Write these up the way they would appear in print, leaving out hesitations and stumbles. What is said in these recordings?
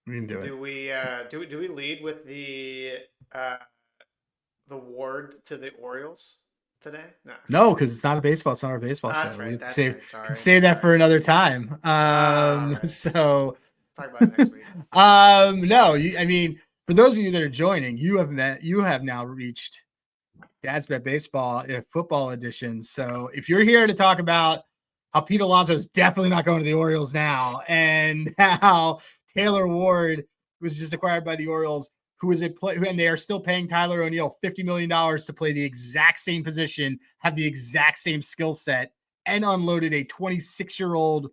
We can do it. Do we lead with the award to the Orioles today? No. No, because it's not a baseball. It's not our baseball That's show. right. Let's That's save right. can Sorry. save that Sorry. for another time. All right. So Talk about it next week. no, I mean, for those of you that are joining, you have now reached Dad's Bet Baseball football edition. So if you're here to talk about how Pete Alonso is definitely not going to the Orioles now, and how Taylor Ward was just acquired by the Orioles, who is and they are still paying Tyler O'Neill $50 million to play the exact same position, have the exact same skill set, and unloaded a 26-year-old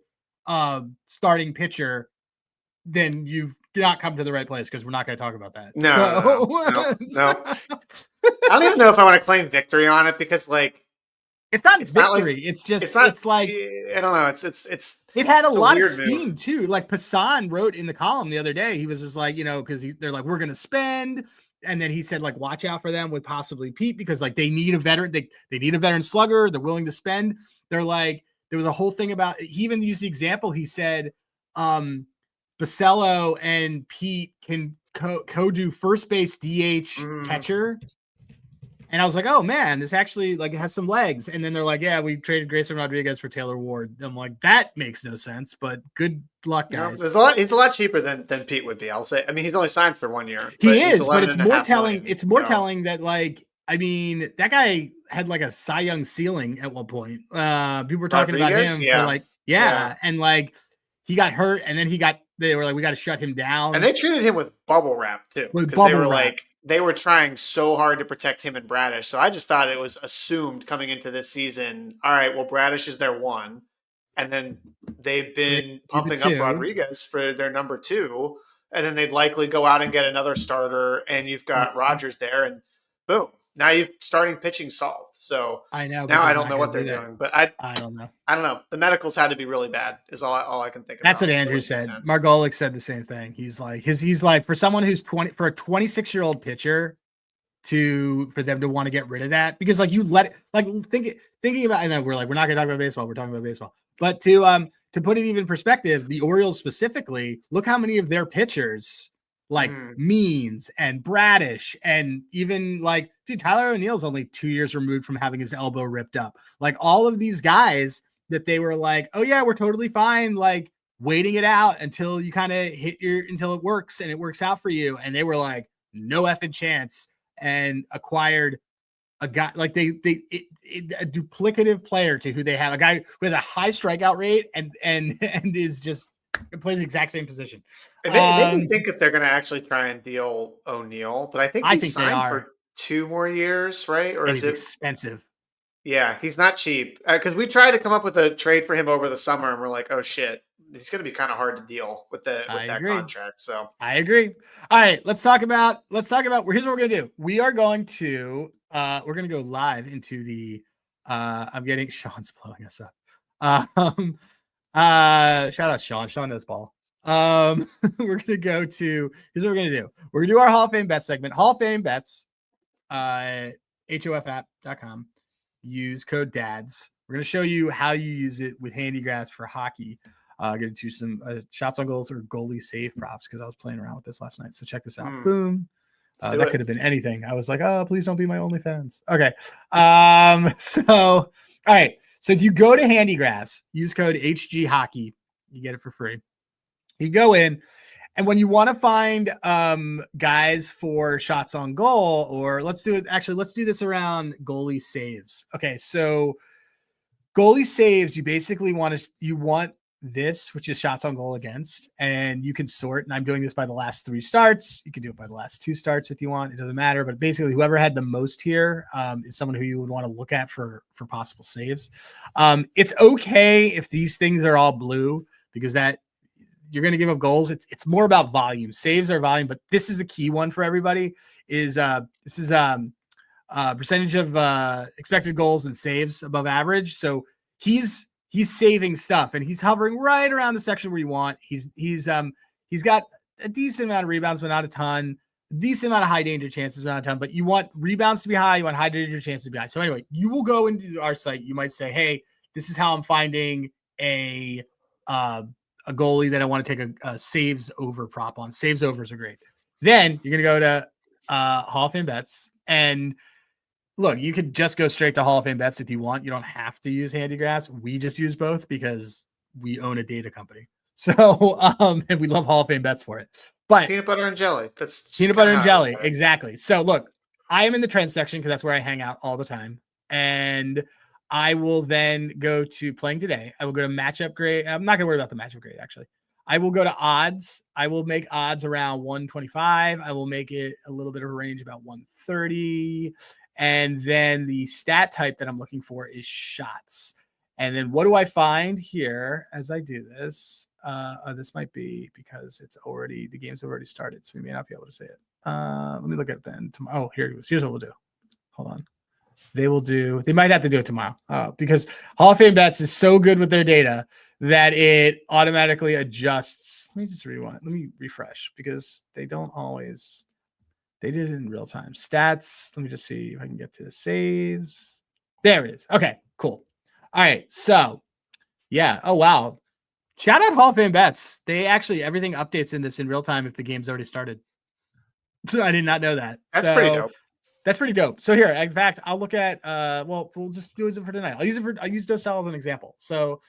starting pitcher, then you've not come to the right place, because we're not going to talk about that. No, no, no, no, So, no. I don't even know if I want to claim victory on it because, like, it's not it's not like victory. it's not. It's like I don't know. It's it had a it's a lot of weird move. steam too. Like Passan wrote in the column the other day, he was just like, because they're like, we're going to spend. And then he said, like, watch out for them with possibly Pete, because like they need a veteran. They need a veteran slugger. They're willing to spend. They're like, there was a whole thing about, he even used the example. He said, Basello and Pete can co-do first base, DH, catcher. And I was like, oh man, this actually like has some legs. And then they're like, yeah, we traded Grayson Rodriguez for Taylor Ward. I'm like, that makes no sense, but good luck, guys. He's a lot cheaper than Pete would be. I'll say. I mean, he's only signed for 1 year. He He's is, but 11 it's and a more half telling. million, It's more telling that, like, I mean, that guy had like a Cy Young ceiling at one point. People were talking about him for like, yeah, and like he got hurt, and then they were like, we got to shut him down. And they treated him with bubble wrap too, because they were like, they were trying so hard to protect him and Bradish. So I just thought it was assumed coming into this season, all right, well, Bradish is their one. And then they've been pumping up Rodriguez for their number 2. And then they'd likely go out and get another starter. And you've got Rogers there. And boom, now you're starting pitching solved. So I know. Now I don't know what they're doing. But I don't know. I don't know. The medicals had to be really bad is all I can think of. That's what Andrew said. Margolick said the same thing. He's like, for someone who's 20, for a 26-year-old pitcher, for them to want to get rid of that, because like you let it, like thinking about, and then we're not gonna talk about baseball, we're talking about baseball. But to put it even in perspective, the Orioles specifically, look how many of their pitchers, like Means and Bradish, and even like, dude, Tyler O'Neill's only 2 years removed from having his elbow ripped up. Like all of these guys that they were like, oh yeah, we're totally fine, like waiting it out until you kind of until it works and it works out for you. And they were like, no effing chance, and acquired a guy like a duplicative player to who they have, a guy with a high strikeout rate and is just plays the exact same position. It made me think if they're going to actually try and deal O'Neill, but I think he's signed for 2 more years, right? Or is it expensive? Yeah, he's not cheap. Because we tried to come up with a trade for him over the summer, and we're like, oh shit, he's going to be kind of hard to deal with that contract. So I agree. All right, let's talk about. Here's what we're going to do. We're going to go live into the. I'm getting Sean's blowing us up. Shout out Sean. Sean knows ball. We're gonna go to. Here's what we're gonna do. We're gonna do our Hall of Fame bet segment. Hall of Fame bets. HOFapp.com. Use code DADS. We're gonna show you how you use it with Handygraphs for hockey. Gonna do some shots on goals or goalie save props, because I was playing around with this last night. So check this out. Boom. That could have been anything. I was like, oh, please don't be my OnlyFans. Okay. So all right. So if you go to Handygraphs, use code HG Hockey, you get it for free. You go in, and when you want to find guys for shots on goal, or let's do this around goalie saves. Okay, so goalie saves, you basically want this, which is shots on goal against, and you can sort, and I'm doing this by the last 3 starts. You can do it by the last 2 starts if you want. It doesn't matter, but basically whoever had the most here is someone who you would want to look at for possible saves. It's okay if these things are all blue, because that you're going to give up goals. It's more about volume. Saves are volume, but this is the key one for everybody. This is percentage of expected goals and saves above average. So he's saving stuff, and he's hovering right around the section where you want. He's got a decent amount of rebounds, but not a ton. Decent amount of high danger chances, but not a ton. But you want rebounds to be high. You want high danger chances to be high. So anyway, you will go into our site. You might say, hey, this is how I'm finding a a goalie that I want to take a saves over prop on. Saves overs are great. Then you're going to go to Hall of Fame Bets. And look, you could just go straight to Hall of Fame Bets if you want. You don't have to use HandyGraphs. We just use both because we own a data company. So, and we love Hall of Fame Bets for it. But peanut butter and jelly. That's peanut butter and jelly. Exactly. So look, I am in the trends section because that's where I hang out all the time. And I will then go to playing today. I will go to matchup grade. I'm not going to worry about the matchup grade, actually. I will go to odds. I will make odds around 125. I will make it a little bit of a range about 130. And then the stat type that I'm looking for is shots. And then what do I find here as I do this? This might be because the game's already started, so we may not be able to say it. Let me look at it then tomorrow. Oh, here it goes. Here's what we'll do. Hold on. They might have to do it tomorrow because Hall of Fame Bets is so good with their data that it automatically adjusts. Let me just rewind. Let me refresh because they don't always. They did it in real time. Stats. Let me just see if I can get to the saves. There it is. Okay, cool. All right. So, yeah. Oh, wow. Shout out Hall of Fame Bets. They actually, everything updates in this in real time if the game's already started. I did not know that. That's pretty dope. That's pretty dope. So here, in fact, I'll look at, we'll just do it for tonight. I'll use Dostal as an example. So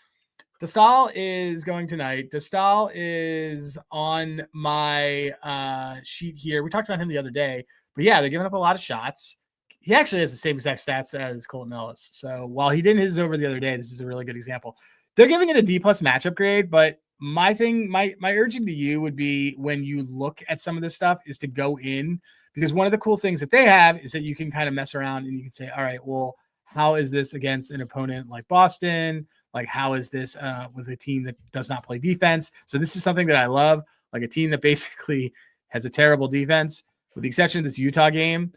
Dostal is going tonight. Dostal is on my sheet here. We talked about him the other day, but yeah, they're giving up a lot of shots. He actually has the same exact stats as Colton Ellis. So while he didn't hit his over the other day, this is a really good example. They're giving it a D+ matchup grade, but my urging to you would be when you look at some of this stuff is to go in, because one of the cool things that they have is that you can kind of mess around and you can say, all right, well, how is this against an opponent like Boston? Like, how is this with a team that does not play defense? So this is something that I love, like a team that basically has a terrible defense, with the exception of this Utah game,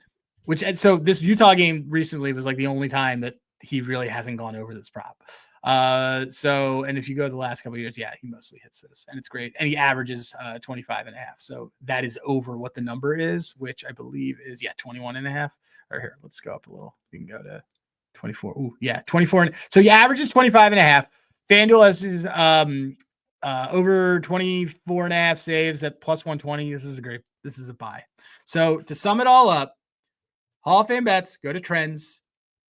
so this Utah game recently was like the only time that he really hasn't gone over this prop. And if you go the last couple of years, yeah, he mostly hits this and it's great. And he averages 25 and a half. So that is over what the number is, which I believe is 21 and a half. Or here, let's go up a little. We can go to 24. Ooh, yeah, 24. So he averages 25 and a half. FanDuel has his over 24 and a half saves at plus 120. This is a buy. So to sum it all up, Hall of Fame Bets, go to trends,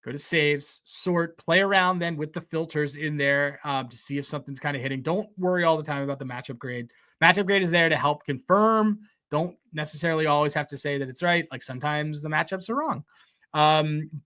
go to saves, sort, play around then with the filters in there to see if something's kind of hitting. Don't worry all the time about the matchup grade. Matchup grade is there to help confirm. Don't necessarily always have to say that it's right. Like sometimes the matchups are wrong.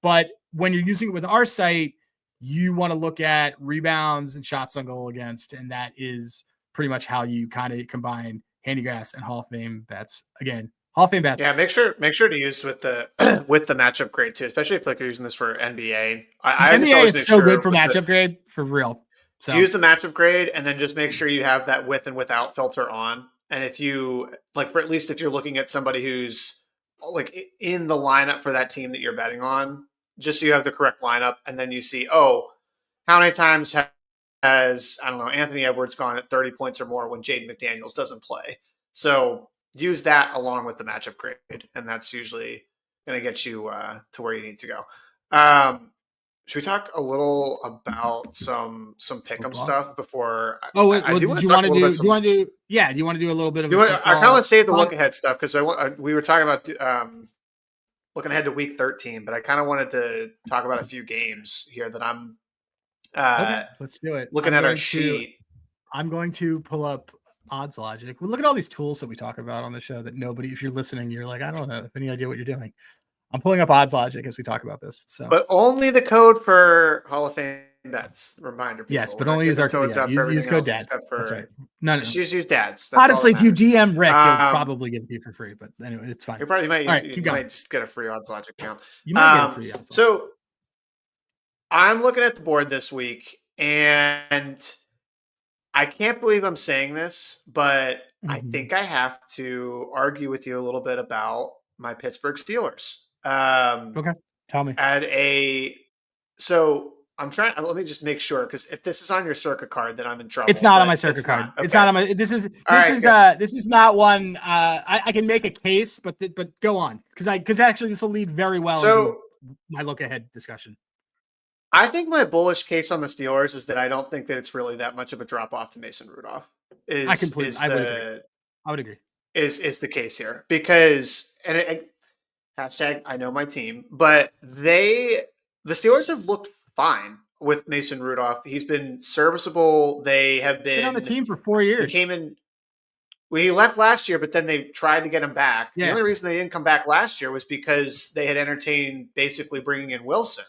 But when you're using it with our site, you want to look at rebounds and shots on goal against, and that is pretty much how you kind of combine HandyGraphs and Hall of Fame Bets. Again, Hall of Fame Bets. Yeah, make sure to use with the with the matchup grade too, especially if like you're using this for NBA. NBA is so good for matchup grade for real. So use the matchup grade and then just make sure you have that with and without filter on. And if you like, for at least if you're looking at somebody who's like in the lineup for that team that you're betting on, just so you have the correct lineup, and then you see, oh, how many times has I don't know Anthony Edwards gone at 30 points or more when Jaden McDaniels doesn't play? So use that along with the matchup grade, and that's usually going to get you to where you need to go. Should we talk a little about some pick'em stuff before? Do you want to do a little bit of? I kind of want to save the look ahead stuff because we were talking about looking ahead to week 13, but I kind of wanted to talk about a few games here that I'm. Okay, let's do it. Looking at our sheet, I'm going to pull up Odds Logic. Well, look at all these tools that we talk about on the show that nobody, if you're listening, you're like, I don't have any idea what you're doing. I'm pulling up Odds Logic as we talk about this. So, but only the code for Hall of Fame Bets. Reminder, people. Yes, but only use our codes. Use code DADS. That's right. No. Just use DADS. Honestly, if you DM Rick, he'll probably give it to you for free. But anyway, it's fine. You might. All right, you might just get a free Odds Logic account. You might get a free Odds Logic. So, I'm looking at the board this week, and I can't believe I'm saying this, but I think I have to argue with you a little bit about my Pittsburgh Steelers. Okay, tell me. So I'm trying. Let me just make sure, because if this is on your circuit card, then I'm in trouble. It's not on my circuit card. Okay. It's not on my. This is not one. I can make a case, but go on, because actually this will lead very well into my look ahead discussion. I think my bullish case on the Steelers is that I don't think that it's really that much of a drop off to Mason Rudolph. I would agree. Is the case here because hashtag I know my team, but the Steelers have looked fine with Mason Rudolph. He's been serviceable. They have Been on the been. team for 4 years. He came in. Well, he left last year, but then they tried to get him back. Yeah. The only reason they didn't come back last year was because they had entertained basically bringing in Wilson.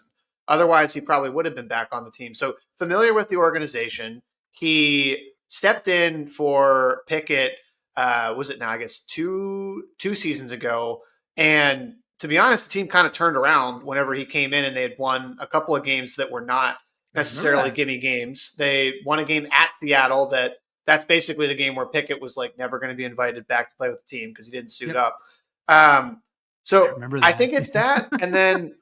Otherwise, he probably would have been back on the team. So familiar with the organization. He stepped in for Pickett. Was it now? I guess two seasons ago. And to be honest, the team kind of turned around whenever he came in, and they had won a couple of games that were not necessarily gimme games. They won a game at Seattle that's basically the game where Pickett was like never going to be invited back to play with the team because he didn't suit up. So I think it's that. And then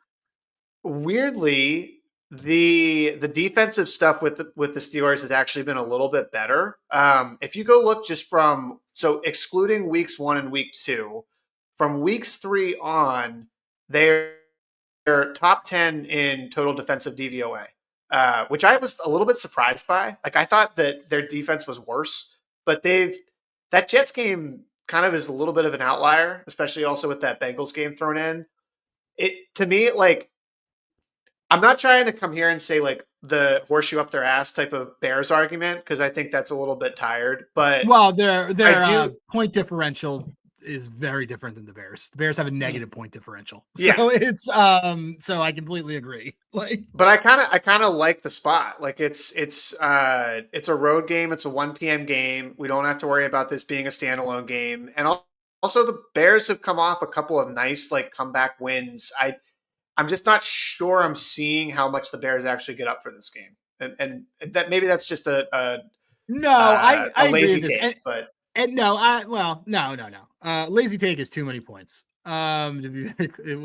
weirdly, the defensive stuff with the Steelers has actually been a little bit better. If you go look just excluding weeks 1 and week 2, from weeks 3 on, they're top 10 in total defensive DVOA. Which I was a little bit surprised by. Like I thought that their defense was worse, but that Jets game kind of is a little bit of an outlier, especially also with that Bengals game thrown in. To me, like I'm not trying to come here and say like the horseshoe up their ass type of Bears argument because I think that's a little bit tired. But their point differential is very different than the Bears. The Bears have a negative point differential. So it's so I completely agree. But I kind of like the spot. Like it's a road game, it's a 1 p.m. game. We don't have to worry about this being a standalone game. And also the Bears have come off a couple of nice like comeback wins. I'm just not sure I'm seeing how much the Bears actually get up for this game. And that maybe that's just a lazy take, but no. Lazy take is too many points. To be very clear,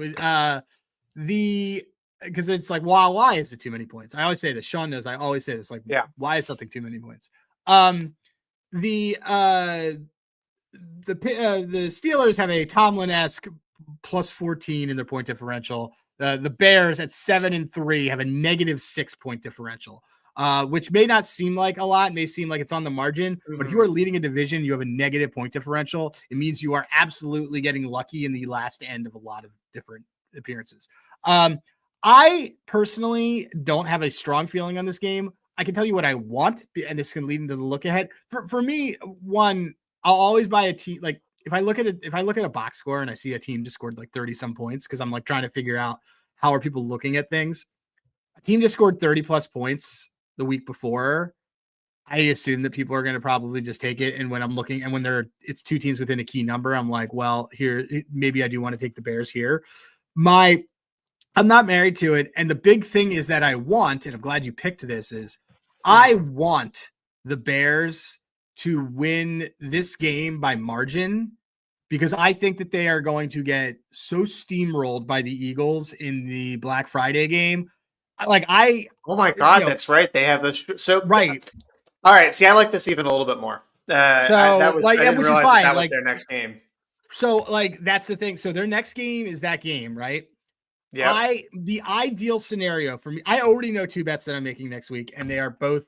because it's like, why is it too many points? I always say this. Sean knows. I always say this. Like, why is something too many points? The Steelers have a Tomlin-esque plus 14 in their point differential. The Bears at 7-3 have a -6 point differential. Which may not seem like a lot, may seem like it's on the margin, but if you are leading a division, you have a negative point differential. It means you are absolutely getting lucky in the last end of a lot of different appearances. I personally don't have a strong feeling on this game. I can tell you what I want, and this can lead into the look ahead. For me, one, I'll always buy a team. Like if I look at a box score and I see a team just scored like 30 some points, because I'm like trying to figure out how are people looking at things. A team just scored 30 plus points the week before. I assume that people are going to probably just take it. And when I'm looking, and when it's 2 teams within a key number, I'm like, well, here, maybe I do want to take the Bears here. I'm not married to it. And the big thing is that I want, and I'm glad you picked this, is I want the Bears to win this game by margin, because I think that they are going to get so steamrolled by the Eagles in the Black Friday game. Oh my God, that's right. They have right. All right. See, I like this even a little bit more. I didn't realize that was their next game. So that's the thing. So their next game is that game, right? Yeah. The ideal scenario for me, I already know 2 bets that I'm making next week, and they are both,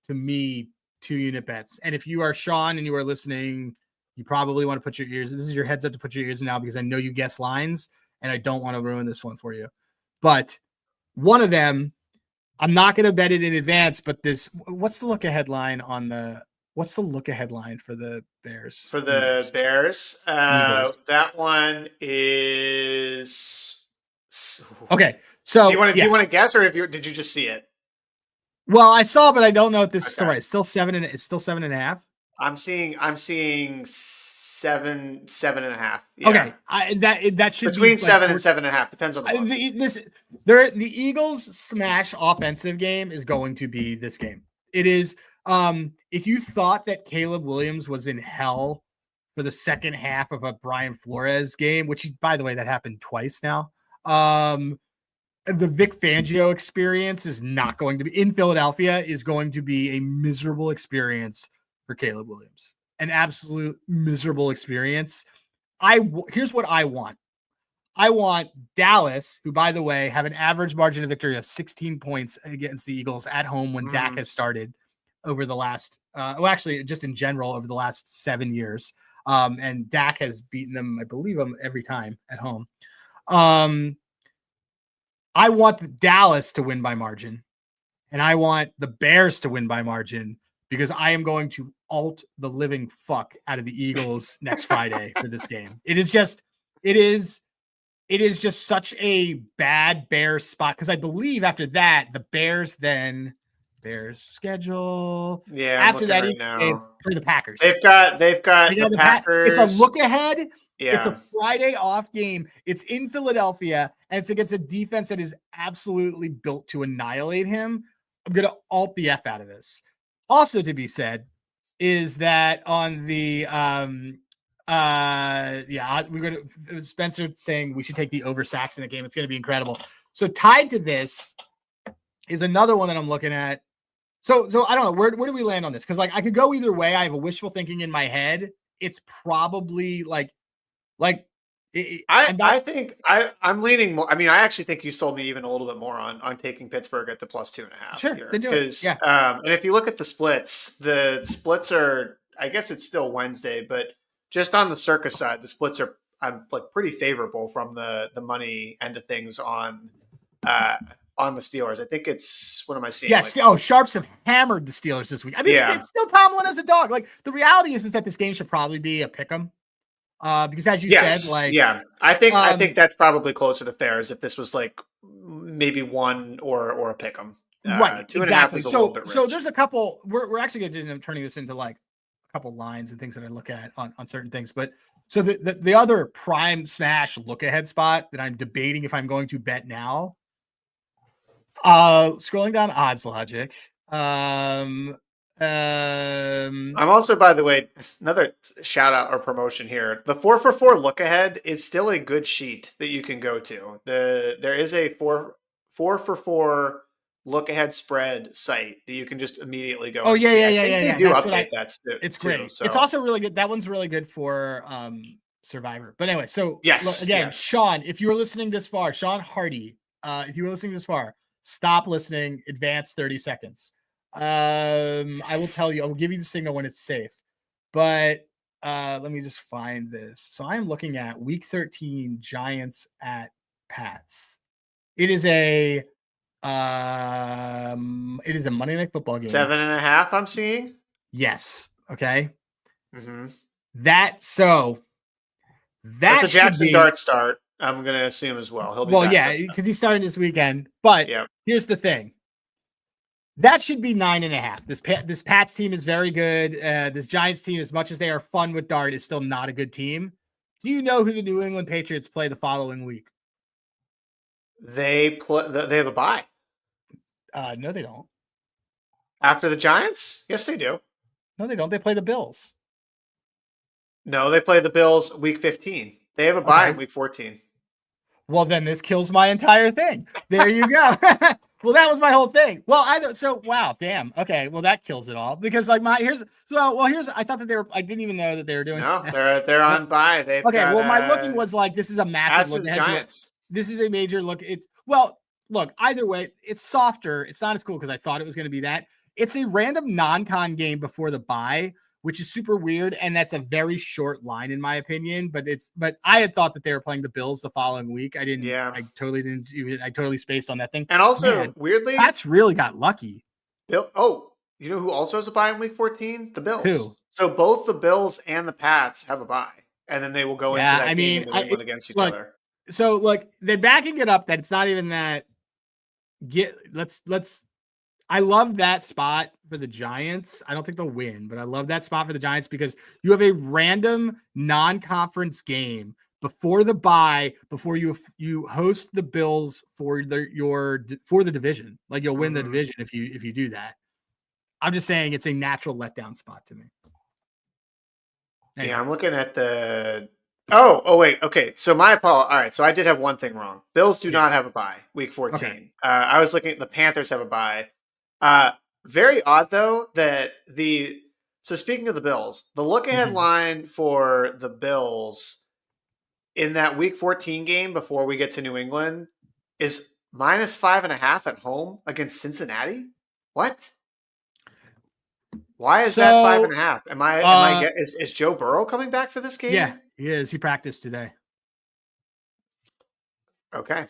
to me, 2-unit bets. And if you are Sean and you are listening, you probably want to put your ears. This is your heads up to put your ears in now, because I know you guess lines, and I don't want to ruin this one for you. But one of them, I'm not going to bet it in advance, but what's the look ahead line what's the look ahead line for the Bears? For the Bears, that one is okay. So do you want to guess, or did you just see it? Well, I saw, but I don't know if this is still right. It's still 7.5. I'm seeing 7.5. Yeah. Okay, that should between be 7 and 7.5. Depends on the Eagles' smash offensive game is going to be this game. It is. If you thought that Caleb Williams was in hell for the second half of a Brian Flores game, which, by the way, that happened twice now. The Vic Fangio experience is not going to be in Philadelphia, is going to be a miserable experience for Caleb Williams, an absolute miserable experience. Here's what I want. I want Dallas, who, by the way, have an average margin of victory of 16 points against the Eagles at home when Dak has started. over the last, well, actually, just in general over the last 7 years. And Dak has beaten them, I believe, every time at home. I want Dallas to win by margin, and I want the Bears to win by margin because I am going to alt the living fuck out of the Eagles next Friday for this game. It is just such a bad Bears spot because I believe after that the Bears schedule. Yeah, After I'm that, looking right they now. play the Packers. They've got the Packers. It's a look ahead. Yeah. It's a Friday off game. It's in Philadelphia, and it's against a defense that is absolutely built to annihilate him. I'm gonna alt the F out of this. Also to be said is that on the we're gonna Spencer saying we should take the over sacks in the game. It's gonna be incredible. So tied to this is another one that I'm looking at. So I don't know where do we land on this? Because like I could go either way. I have a wishful thinking in my head. It's probably I think I'm leaning more. I mean, I actually think you sold me even a little bit more on taking Pittsburgh at the +2.5. Sure, here. they do it. Yeah. And if you look at the splits are, I guess it's still Wednesday, but just on the circus side, the splits are like pretty favorable from the money end of things on the Steelers. I think it's, what am I seeing? Yes. Sharps have hammered the Steelers this week. I mean, it's still Tomlin as a dog. Like the reality is that this game should probably be a pick 'em. Because as you said, like, I think that's probably closer to fair as if this was like maybe one or a pick 'em. Right. 2.5 exactly. is a little bit rich. So there's a couple, we're actually going to end up turning this into like a couple lines and things that I look at on certain things. But so the other prime smash look ahead spot that I'm debating if I'm going to bet now, scrolling down odds logic. I'm also, by the way, another shout out or promotion here. The 4-for-4 look ahead is still a good sheet that you can go to. There is a 4-for-4 look ahead spread site that you can just immediately go. Oh yeah. They do update that. It's great. So. It's also really good. That one's really good for Survivor. But anyway, so Sean, if you were listening this far, Sean Hardy, if you were listening this far, stop listening. Advance 30 seconds. I will tell you. I will give you the signal when it's safe. But let me just find this. So I am looking at Week 13 Giants at Pats. It is a Monday Night Football game. 7.5. I'm seeing. Yes. Okay. Mm-hmm. That's a Jackson Dart start. I'm going to assume as well. He'll be because he's starting this weekend. But here's the thing. That should be 9.5. This Pats team is very good. This Giants team, as much as they are fun with Dart, is still not a good team. Do you know who the New England Patriots play the following week? They have a bye. No, they don't. After the Giants? Yes, they do. No, they don't. They play the Bills. No, they play the Bills week 15. They have a bye in week 14. Well, then this kills my entire thing. There you go. Well, that was my whole thing. Well, wow, damn. Okay, well that kills it all because like I thought that I didn't even know that they were doing. No, they're on bye. My looking was like this is a massive look. Giants. This is a major look. Look, either way, it's softer. It's not as cool because I thought it was going to be that. It's a random non-con game before the bye, which is super weird, and that's a very short line in my opinion. But I had thought that they were playing the Bills the following week. I didn't. Yeah. I totally spaced on that thing. And also, weirdly, Pats really got lucky. You know who also has a bye in week 14? The Bills. Who? So both the Bills and the Pats have a bye, and then they will go into that game in New England against each other. So look, they're backing it up that it's not even that. I love that spot for the Giants. I don't think they'll win, but I love that spot for the Giants because you have a random non-conference game before the bye, before you host the Bills for the division. Like you'll win the division if you do that. I'm just saying it's a natural letdown spot to me. Anyway. Yeah, I'm looking at the. Oh, wait. Okay. So my apologies. All right. So I did have one thing wrong. Bills do not have a bye week 14. Okay. I was looking at the Panthers have a bye. Very odd though so speaking of the Bills, the look ahead line for the Bills in that week 14 game before we get to New England is -5.5 at home against Cincinnati. What? Why is that 5.5? Is Joe Burrow coming back for this game? Yeah, he is. He practiced today. Okay.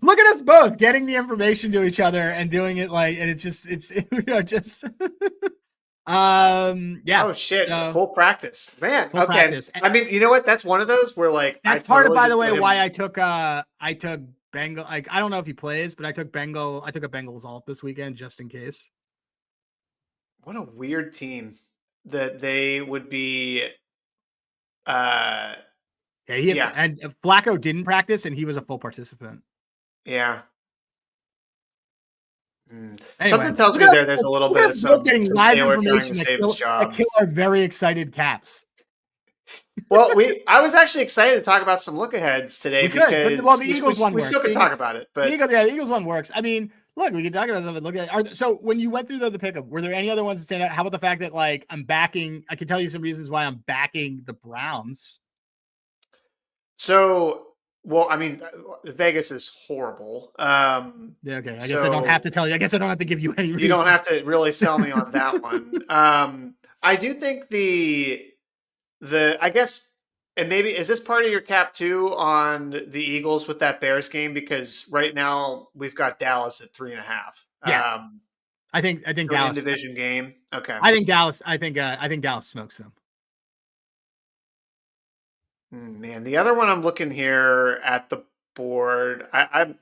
Look at us both getting the information to each other and doing it and yeah. Oh shit! Full practice, man. Full practice. I mean, you know what? That's one of those where that's part of, by the way, why I took Bengal. I don't know if he plays, but I took a Bengals alt this weekend just in case. What a weird team that they would be. And Flacco didn't practice, and he was a full participant. Yeah. Anyway, something tells me there's a little bit of some Taylor trying to save his job. I kill our very excited Caps. Well, I was actually excited to talk about some look-aheads today because the Eagles one we still could talk about it. But the Eagles one works. I mean, look, we can talk about them. Look at so when you went through the pickup, were there any other ones that stand out? How about the fact that I'm backing? I can tell you some reasons why I'm backing the Browns. So, well, I mean, Vegas is horrible. Okay. I guess I don't have to tell you. I guess I don't have to give you any reasons. You don't have to really sell me on that one. I do think I guess, and maybe, is this part of your cap too on the Eagles with that Bears game? Because right now we've got Dallas at 3.5. Yeah. I think Dallas division game. Okay. I think Dallas smokes them. Man, the other one I'm looking here at the board, I'm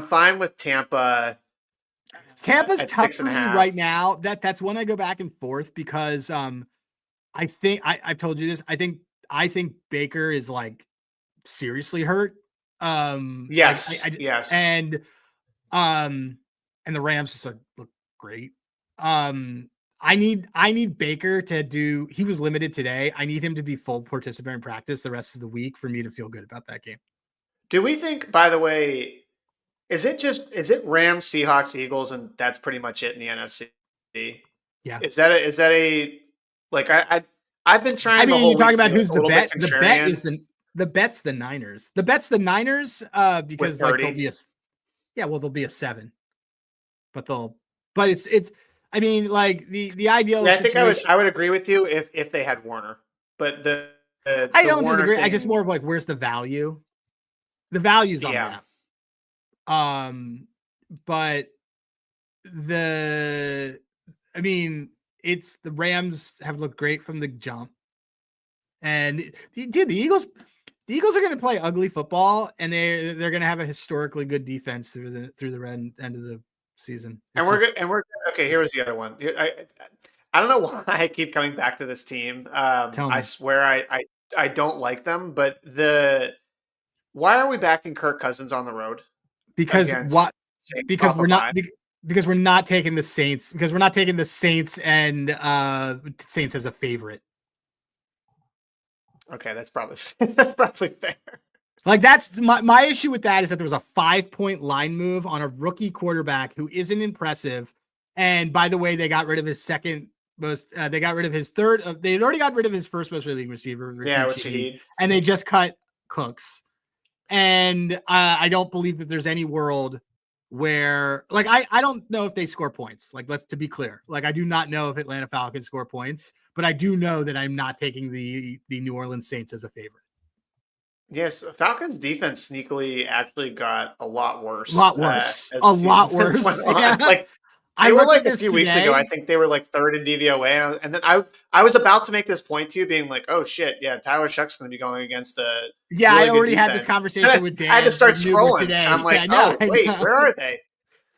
fine with Tampa. Tampa's tough for me right now. That's when I go back and forth because I think I've told you this. I think Baker is seriously hurt. Yes, yes, and the Rams just look great. I need Baker to do. He was limited today. I need him to be full participant in practice the rest of the week for me to feel good about that game. Do we think, by the way, is it Rams, Seahawks, Eagles, and that's pretty much it in the NFC? Yeah. Is that a I've been trying. I mean, you talk about who's the bet. The bet is the bet's the Niners. The bet's the Niners because they'll be they'll be a 7, but it's. I mean, the ideal. Yeah, I think I would agree with you if they had Warner, but I don't disagree. I just more of where's the value? The value's on that. But it's the Rams have looked great from the jump, and dude, the Eagles are going to play ugly football, and they're going to have a historically good defense through the end of the season. And we're okay. Here was the other one. I don't know why I keep coming back to this team. I swear I don't like them, but why are we backing Kirk Cousins on the road? Because we're not taking the Saints and Saints as a favorite. Okay, that's probably fair. That's my issue with that is that there was a 5-point line move on a rookie quarterback who isn't impressive. And by the way, they got rid of his second most. They got rid of his third. They had already got rid of his first most league receiver. Shaheed. And they just cut Cooks. And I don't believe that there's any world where I don't know if they score points. Let's to be clear. I do not know if Atlanta Falcons score points, but I do know that I'm not taking the New Orleans Saints as a favorite. Yes, Falcons defense sneakily actually got a lot worse. A lot worse. Yeah. They were a few weeks ago. I think they were 3rd in DVOA, and then I was about to make this point to you, being oh shit, yeah, Tyler Shuck's going to be going against the I already had this conversation with Dan. I had to start scrolling today. And I'm wait, where are they?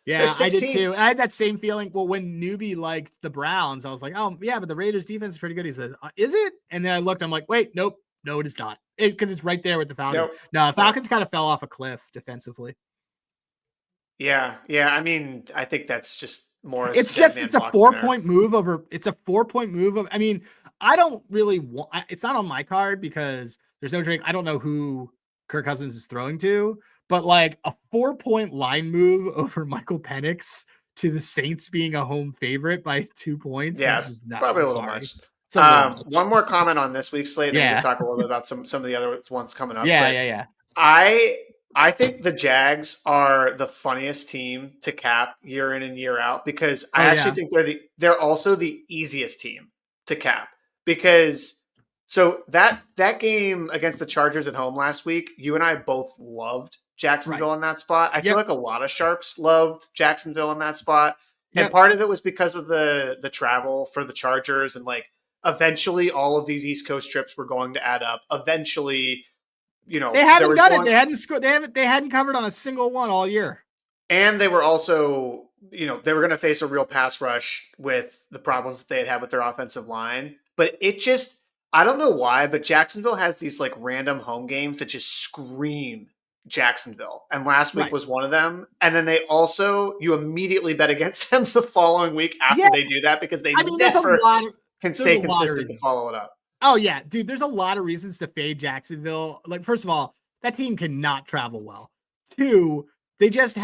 Yeah, I did too. I had that same feeling. Well, when Newbie liked the Browns, I was like, oh yeah, but the Raiders defense is pretty good. He said, is it? And then I looked. I'm like, wait, nope, no, it is not. Because it's right there with the Falcons. Nope. No, the Falcons kind of fell off a cliff defensively. Yeah. I mean, I think that's just more. It's a 4-point move over. It's a 4-point move. I mean, I don't really want. It's not on my card because there's no drink. I don't know who Kirk Cousins is throwing to, but a 4-point line move over Michael Penix to the Saints being a home favorite by 2 points. Yeah, probably a little much. One more comment on this week's slate, and we can talk a little bit about some of the other ones coming up. Yeah. I think the Jags are the funniest team to cap year in and year out because I actually think they're also the easiest team to cap because so that game against the Chargers at home last week, you and I both loved Jacksonville in that spot. I feel like a lot of sharps loved Jacksonville in that spot. And part of it was because of the travel for the Chargers and like eventually all of these East Coast trips were going to add up. Eventually, they haven't done it. They hadn't scored. They hadn't covered on a single one all year. And they were also, they were going to face a real pass rush with the problems that they had with their offensive line. But I don't know why, but Jacksonville has these like random home games that just scream Jacksonville. And last week was one of them. And then you immediately bet against them the following week after they do that because they never can stay consistent to follow it up. Oh yeah, dude, there's a lot of reasons to fade Jacksonville. Like, first of all, that team cannot travel well. 2, they just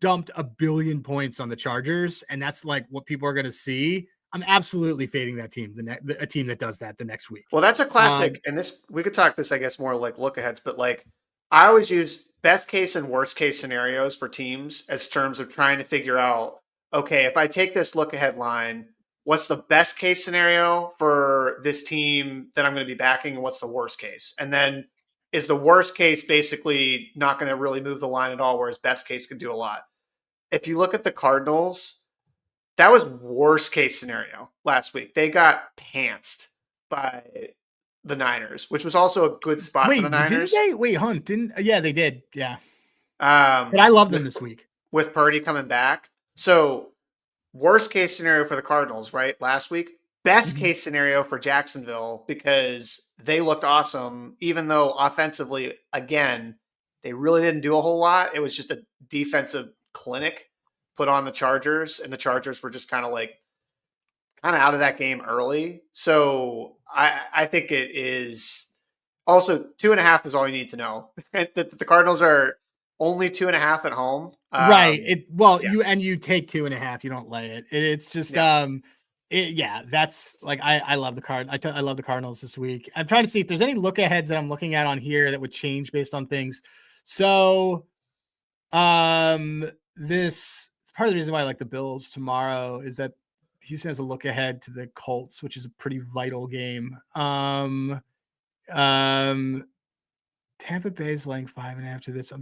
dumped 1 billion points on the Chargers, and that's like what people are going to see. I'm absolutely fading that team, a team that does that the next week. Well, that's a classic, and we could talk this, I guess, more like look aheads, but like I always use best case and worst case scenarios for teams as terms of trying to figure out, okay, if I take this look ahead line, what's the best case scenario for this team that I'm going to be backing, and what's the worst case? And then is the worst case basically not going to really move the line at all, whereas best case could do a lot? If you look at the Cardinals, that was worst case scenario last week. They got pantsed by the Niners, which was also a good spot for the Niners. Didn't they? Wait, Hunt didn't? Yeah, they did. Yeah. But I love them this week with Purdy coming back. So worst case scenario for the Cardinals, right? Last week, best case scenario for Jacksonville because they looked awesome, even though offensively, again, they really didn't do a whole lot. It was just a defensive clinic put on the Chargers, and the Chargers were just kind of out of that game early. So I think it is also 2.5 is all you need to know. The Cardinals are only 2.5 at home. Right. You take 2.5, you don't lay it. It's just, that's like, I love the card. I love the Cardinals this week. I'm trying to see if there's any look aheads that I'm looking at on here that would change based on things. So, this part of the reason why I like the Bills tomorrow is that Houston has a look ahead to the Colts, which is a pretty vital game. Tampa Bay's laying 5.5 to this.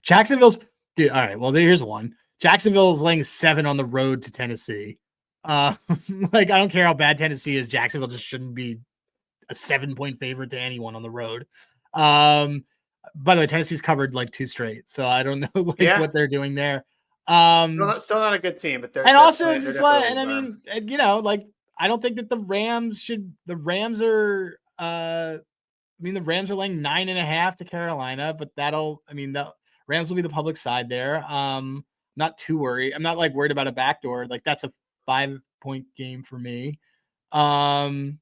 Jacksonville's dude. All right. Well, here's one. Jacksonville's laying 7 on the road to Tennessee. I don't care how bad Tennessee is. Jacksonville just shouldn't be a 7-point favorite to anyone on the road. By the way, Tennessee's covered like 2 straight, so I don't know what they're doing there. Still not a good team, but they're also just like, and I mean, I don't think that the Rams are. The Rams are laying 9.5 to Carolina, but the Rams will be the public side there. Not too worried. I'm not worried about a backdoor. That's a 5-point game for me. Well,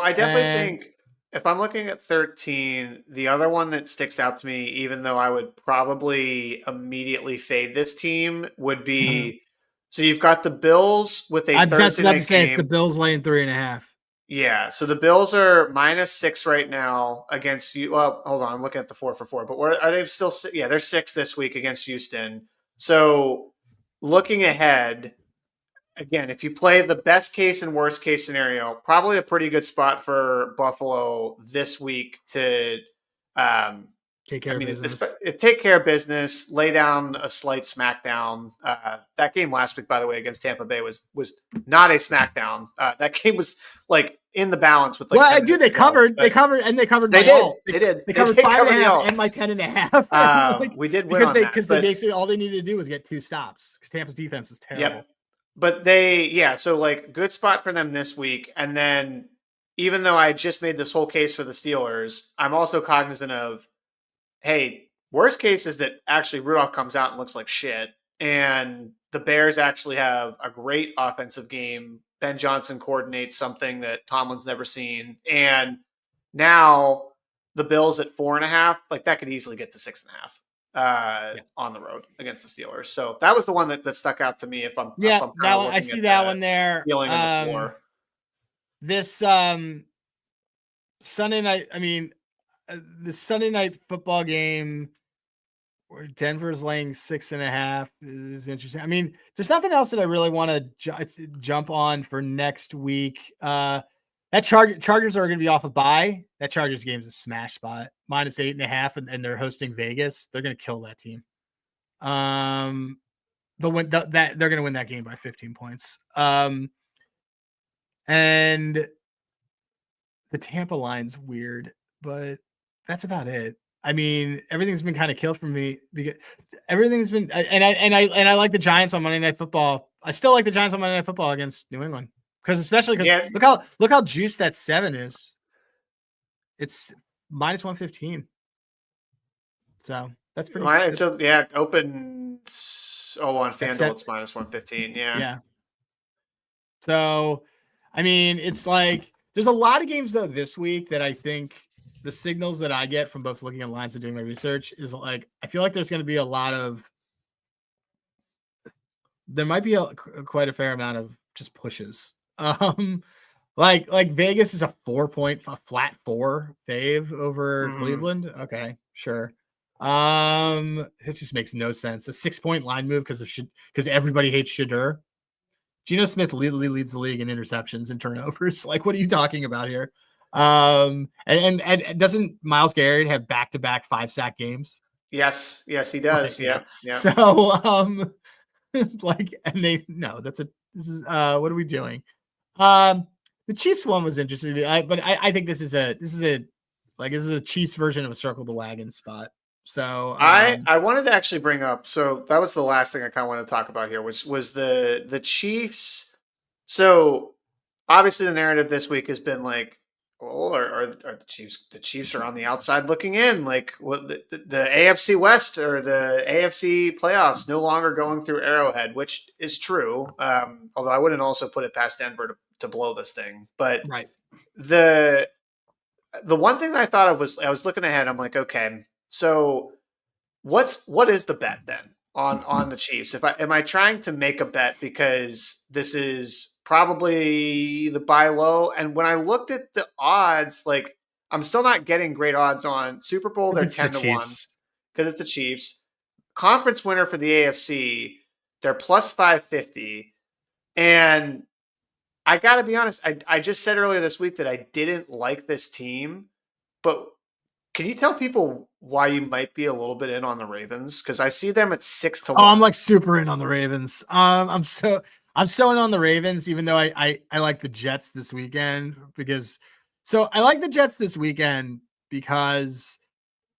I definitely think if I'm looking at 13, the other one that sticks out to me, even though I would probably immediately fade this team, would be so you've got the Bills with a Thursday night game. It's the Bills laying 3.5. Yeah, so the Bills are -6 right now against you. Well, hold on, I'm looking at the 4 for 4, but are they still? Yeah, they're 6 this week against Houston. So looking ahead, again, if you play the best case and worst case scenario, probably a pretty good spot for Buffalo this week to take care of business. Take care of business, lay down a slight smackdown. That game last week, by the way, against Tampa Bay was not a smackdown. That game was in the balance with they covered. They covered. They covered 5.5 and my 10.5. We did win because they basically all they needed to do was get 2 stops because Tampa's defense was terrible. Yep. But so good spot for them this week. And then even though I just made this whole case for the Steelers, I'm also cognizant of, hey, worst case is that actually Rudolph comes out and looks like shit. And the Bears actually have a great offensive game. Ben Johnson coordinates something that Tomlin's never seen. And now the Bills at 4.5, that could easily get to 6.5. On the road against the Steelers. So that was the one that stuck out to me. If I'm I see that one there. Feeling on the floor. This Sunday night. The Sunday night football game Denver's laying 6.5 is interesting. I mean, there's nothing else that I really want to jump on for next week. That Chargers are going to be off a bye. That Chargers game's a smash spot, -8.5, and they're hosting Vegas. They're going to kill that team. They'll win that. They're going to win that game by 15 points. And the Tampa line's weird, but that's about it. I mean, everything's been kind of killed for me because everything's been, and I like the Giants on Monday Night Football. I still like the Giants on Monday Night Football against New England because look how juiced that 7 is. It's -115. So that's pretty good. So yeah, open. On FanDuel it's -115. Yeah. So, I mean, it's like there's a lot of games though this week that I think the signals that I get from both looking at lines and doing my research is like I feel like there's going to be there might be quite a fair amount of just pushes. Like Vegas is a 4-point flat 4 fave over Cleveland. Okay, sure. It just makes no sense. A 6-point line move because everybody hates Shadur. Geno Smith leads the league in interceptions and turnovers. Like, what are you talking about here? And doesn't Myles Garrett have back-to-back 5-sack games? Yes, he does. Yeah. So, like, and this is what are we doing? The Chiefs one was interesting, but I think this is a Chiefs version of a circle the wagon spot. So I wanted to actually bring up. So that was the last thing I kind of wanted to talk about here, which was the Chiefs. So obviously the narrative this week has been like, well, are the Chiefs? The Chiefs are on the outside looking in. Like, what the AFC West or the AFC playoffs no longer going through Arrowhead, which is true. Although I wouldn't also put it past Denver to blow this thing. But right. The one thing that I thought of was I was looking ahead. I'm like, okay, so what is the bet then on the Chiefs? Am I trying to make a bet because this is probably the buy low? And when I looked at the odds, like I'm still not getting great odds on Super Bowl. They're 10-1 because it's the Chiefs. Conference winner for the AFC, they're plus 550. And I got to be honest, I just said earlier this week that I didn't like this team, but can you tell people why you might be a little bit in on the Ravens? Because I see them at 6-1. Oh, I'm like super in on the Ravens. I'm so in on the Ravens, even though I like the Jets this weekend I like the Jets this weekend because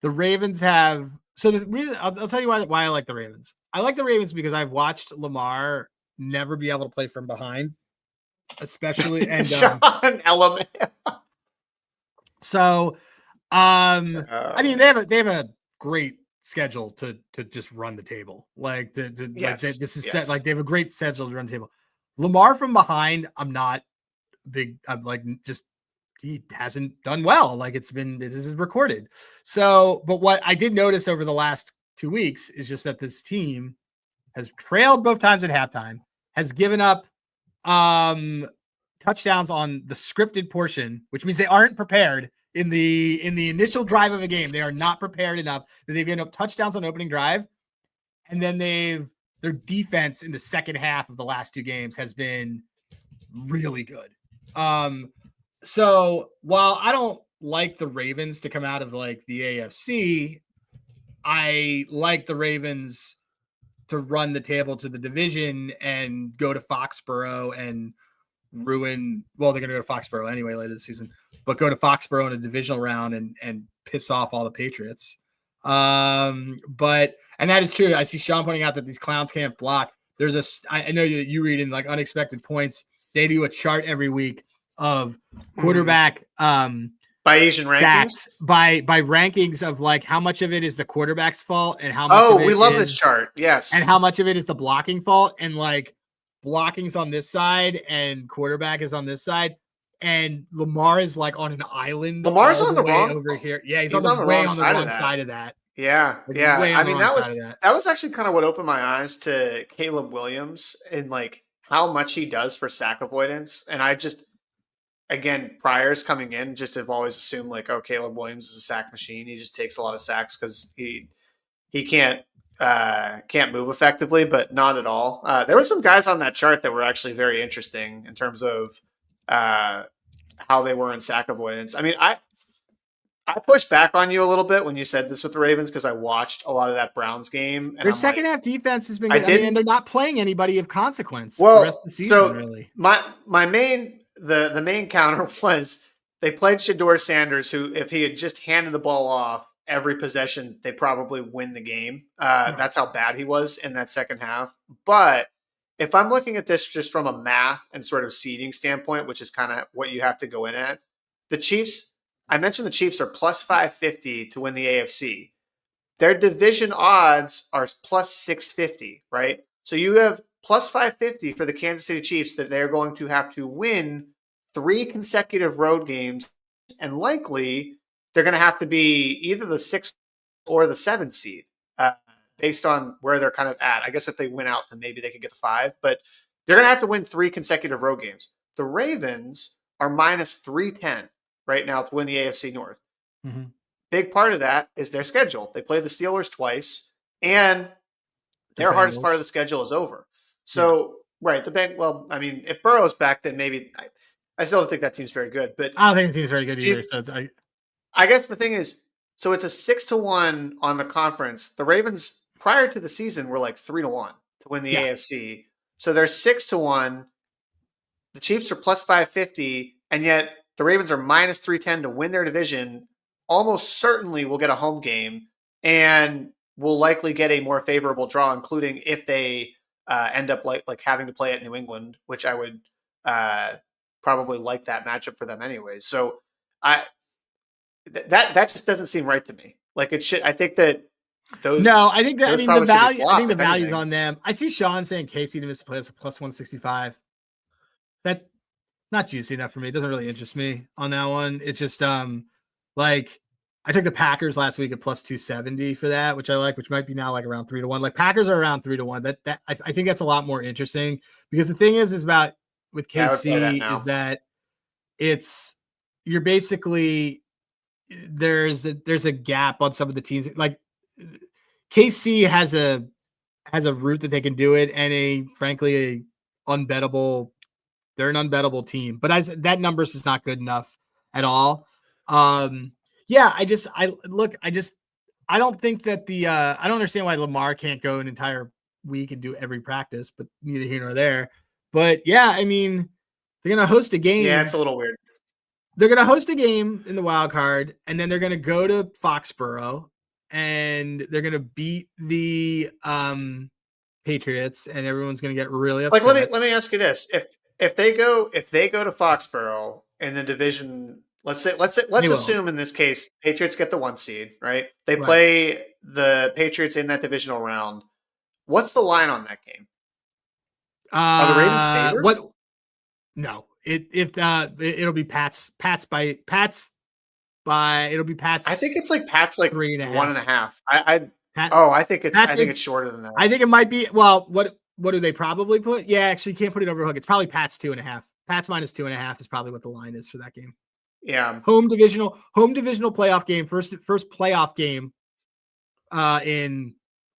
the Ravens have. So the reason I'll tell you why I like the Ravens. I like the Ravens because I've watched Lamar never be able to play from behind, especially and Sean Element. So, I mean, they have a great schedule to just run the table. Like set. Like they have a great schedule to run the table. Lamar from behind, I'm not big. I'm like just he hasn't done well. Like this is recorded. So, but what I did notice over the last 2 weeks is just that this team has trailed both times at halftime, has given up touchdowns on the scripted portion, which means they aren't prepared in the initial drive of a game. They are not prepared enough that they've given up touchdowns on opening drive. And then their defense in the second half of the last 2 games has been really good. So while I don't like the Ravens to come out of like the AFC, I like the Ravens to run the table to the division and go to Foxborough and ruin. Well, they're going to go to Foxborough anyway later this season, but go to Foxborough in a divisional round and piss off all the Patriots. And that is true. I see Sean pointing out that these clowns can't block. I know that you read in like unexpected points. They do a chart every week of quarterback by Asian rankings, by rankings of like how much of it is the quarterback's fault and how much we love this chart. Yes. And how much of it is the blocking fault, and like blocking's on this side and quarterback is on this side. And Lamar is like on an island. Lamar's on the wrong over here. Yeah, he's on the wrong side of that. Yeah, yeah. I mean, that was actually kind of what opened my eyes to Caleb Williams and like how much he does for sack avoidance. And I just, again, priors coming in, just have always assumed like, oh, Caleb Williams is a sack machine. He just takes a lot of sacks because he can't move effectively, but not at all. There were some guys on that chart that were actually very interesting in terms of how they were in sack avoidance. I mean, I pushed back on you a little bit when you said this with the Ravens because I watched a lot of that Browns game, and their second half defense has been good. And they're not playing anybody of consequence the rest of the season, really. My main the main counter was they played Shador Sanders, who if he had just handed the ball off every possession, they probably win the game. That's how bad he was in that second half. But if I'm looking at this just from a math and sort of seeding standpoint, which is kind of what you have to go in at, the Chiefs. I mentioned the Chiefs are plus 550 to win the AFC. Their division odds are plus 650, right? So you have plus 550 for the Kansas City Chiefs that they're going to have to win 3 consecutive road games, and likely they're going to have to be either the 6th or the 7th seed based on where they're kind of at. I guess if they win out, then maybe they could get the 5, but they're going to have to win 3 consecutive road games. The Ravens are minus 310 right now to win the AFC North. Mm-hmm. Big part of that is their schedule. They play the Steelers twice, and their hardest part of the schedule is over. So, right, well, I mean, if Burrow's back, then maybe I still don't think that team's very good. But I don't think the team's very good either. So I guess the thing is, so it's a 6-1 on the conference. The Ravens prior to the season were like 3-1 to win the AFC. So they're 6-1. The Chiefs are plus 550, and yet the Ravens are minus 310 to win their division. Almost certainly will get a home game and will likely get a more favorable draw, including if they end up like having to play at New England, which I would probably like that matchup for them anyways. So that just doesn't seem right to me. Like it should. I think that those. No, I think that the value. I think the value's on them. I see Sean saying KC to miss the playoffs plus 165. That not juicy enough for me. It doesn't really interest me on that one. It's just like I took the Packers last week at plus 270 for that, which I like, which might be now like around 3-1. Like Packers are around 3-1. That I think that's a lot more interesting because the thing is about with KC is that you're basically there's a gap on some of the teams. Like KC has a route that they can do it, and frankly unbettable. They're an unbettable team, but that numbers is not good enough at all. I don't think that I don't understand why Lamar can't go an entire week and do every practice, but neither here nor there. But yeah, I mean, they're going to host a game. Yeah, it's a little weird. They're going to host a game in the wild card, and then they're going to go to Foxborough, and they're going to beat the Patriots, and everyone's going to get really upset. Like, let me ask you this: if they go to Foxborough in the division, let's assume in this case Patriots get the 1 seed, right? They play the Patriots in that divisional round. What's the line on that game? Are the Ravens favored? What? No. It'll be Pats by it'll be Pats. I think it's like Pats like 1.5. I think it's shorter than that. I think it might be. Well, what do they probably put? Yeah, actually, you can't put it over hook. It's probably Pats 2.5. Pats minus 2.5 is probably what the line is for that game. Yeah, home divisional playoff game. First playoff game. In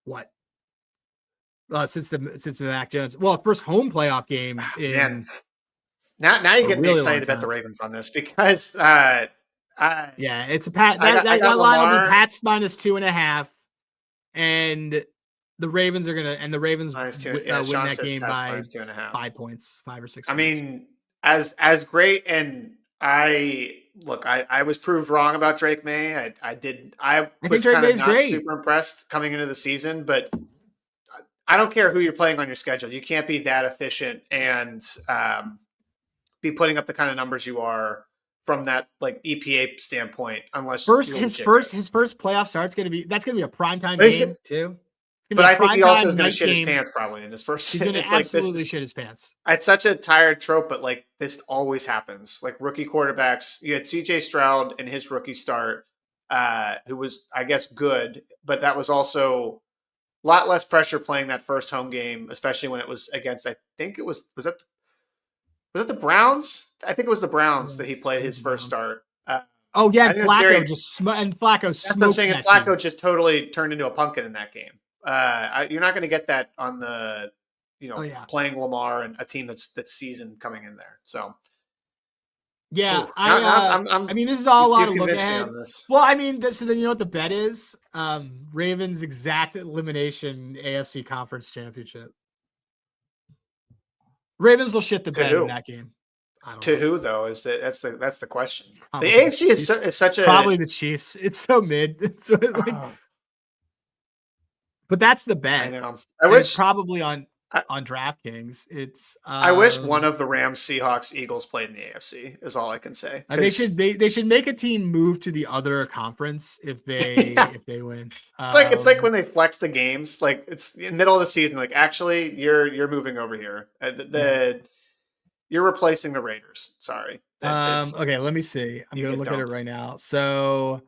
what? Since the Mac Jones. Well, first home playoff game in. Now you're getting me excited about the Ravens on this because it's a Pat. That line will be Pats minus 2.5, and the Ravens are gonna win that game by 5 points, 5 or 6. I mean, as great, and I was proved wrong about Drake May. I was kind of not super impressed coming into the season, but I don't care who you're playing on your schedule. You can't be that efficient and be putting up the kind of numbers you are from that like EPA standpoint, unless his first playoff start's gonna be a primetime game too. But I think he also is going to shit his pants probably in his first. He's going to absolutely shit his pants. It's such a tired trope, but like this always happens. Like rookie quarterbacks, you had CJ Stroud in his rookie start, who was I guess good, but that was also a lot less pressure playing that first home game, especially when it was against. I think it was it the Browns? I think it was the Browns that he played his first start. Oh yeah, and Flacco smoked. That's what I'm saying. And Flacco team. just totally turned into a pumpkin in that game. You're not going to get that on the, playing Lamar and a team that's seasoned coming in there. So. Yeah, I mean, this is all a lot of look ahead. On this. Well, I mean, so then you know what the bet is? Ravens exact elimination AFC Conference Championship. Ravens will shit the bed in that game. Who though? That's the question. Probably the AFC is such a probably the Chiefs. It's so mid. It's but that's the bet. I know. I wish it's probably on DraftKings. It's I wish one of the Rams, Seahawks, Eagles played in the AFC is all I can say. They should make a team move to the other conference if they if they win. It's like when they flex the games, like it's in the middle of the season, like actually you're moving over here. You're replacing the Raiders. Sorry. Okay, let me see. I'm gonna look at it right now. So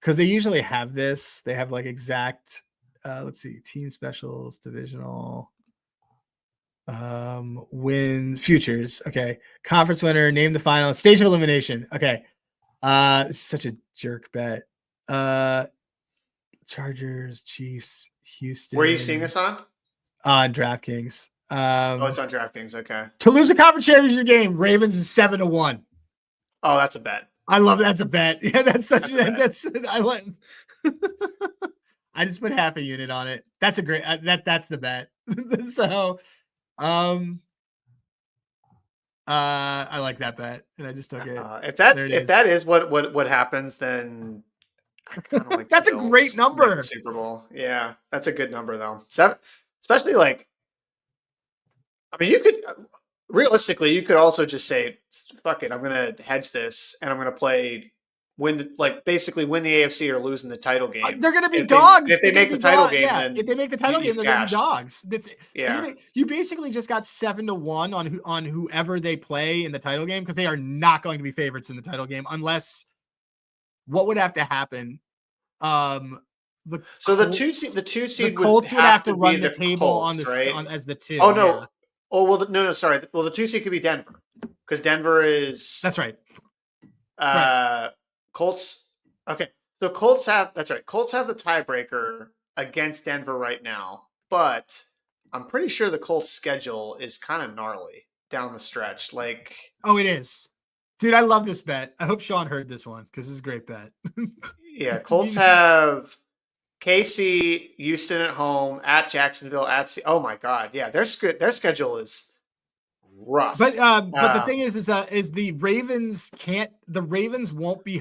because they usually have this, they have like exact let's see, team specials, divisional win futures. Okay, conference winner, name the final, stage of elimination. Okay, this is such a jerk bet. Chargers, Chiefs, Houston. Where are you seeing this on DraftKings? It's on DraftKings. Okay. To lose a conference championship game, Ravens is 7-1. Oh, that's a bet. I love that's a bet. Yeah, that's I like. I just put half a unit on it. That's a great that's the bet. So I like that bet, and I just took it. If that is what happens, then I kind of like that's a great number. Super Bowl, yeah, that's a good number though. 7, especially like, I mean, you could realistically, you could also just say, "Fuck it, I'm gonna hedge this, and I'm gonna basically win the AFC or lose in the title game." They're going to be dogs. If they make the title game, then if they make the title game, they're going to be dogs. Yeah. You basically just got 7-1 on whoever they play in the title game, because they are not going to be favorites in the title game unless what would have to happen. The two seed Colts would have to run the table Colts, as the 2. Oh no. Yeah. Oh well, no. Sorry. Well, the 2 seed could be Denver, because Denver is. That's right. Colts. Okay, so Colts have the tiebreaker against Denver right now, but I'm pretty sure the Colts schedule is kind of gnarly down the stretch. Like, oh, it is, dude. I love this bet. I hope Sean heard this one because this is a great bet. Yeah, Colts have KC, Houston at home, at Jacksonville, oh my God, yeah, their schedule is rough. But the thing is the Ravens won't be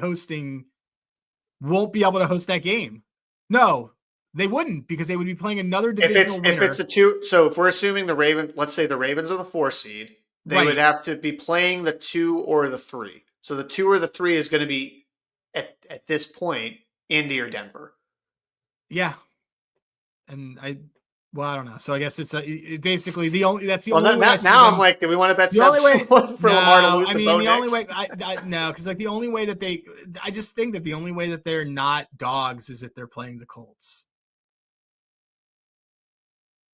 able to host that game. No, they wouldn't, because they would be playing another divisional winner. If it's a 2, so if we're assuming let's say the Ravens are the 4 seed, they would have to be playing the 2 or the 3. So the 2 or the 3 is going to be at this point Indy or Denver. Yeah, and I don't know. So I guess it's basically the only. That's the only way. Now I'm like, do we want to bet 7-1 for Lamar to lose to Bo Nix? The only way. No, because like the only way that I just think that the only way that they're not dogs is if they're playing the Colts.